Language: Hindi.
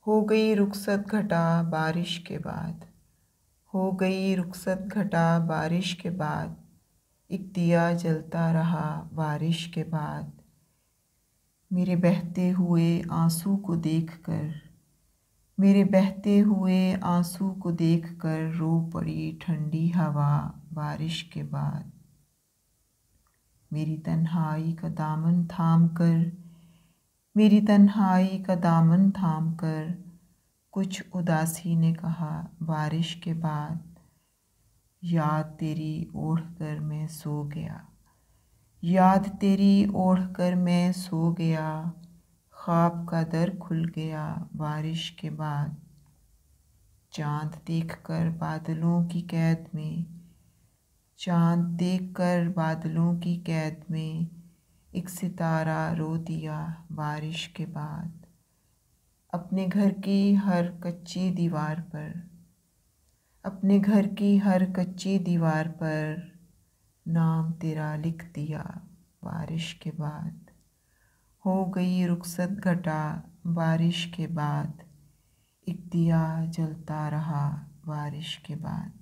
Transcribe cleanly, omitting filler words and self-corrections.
हो गई रुखसत घटा बारिश के बाद, हो गई रुखसत घटा बारिश के बाद, एक दिया जलता रहा बारिश के बाद। मेरे बहते हुए आंसू को देखकर, मेरे बहते हुए आंसू को देखकर रो पड़ी ठंडी हवा बारिश के बाद। मेरी तन्हाई का दामन थाम कर, मेरी तन्हाई का दामन थाम कर कुछ उदासी ने कहा बारिश के बाद, याद तेरी ओढ़ कर मैं सो गया, याद तेरी ओढ़ कर मैं सो गया, ख्वाब का दर खुल गया बारिश के बाद। चाँद देखकर बादलों की कैद में, चाँद देखकर बादलों की कैद में एक सितारा रो दिया बारिश के बाद। अपने घर की हर कच्ची दीवार पर, अपने घर की हर कच्ची दीवार पर नाम तेरा लिख दिया बारिश के बाद। हो गई रुखसत घटा बारिश के बाद, एक दिया जलता रहा बारिश के बाद।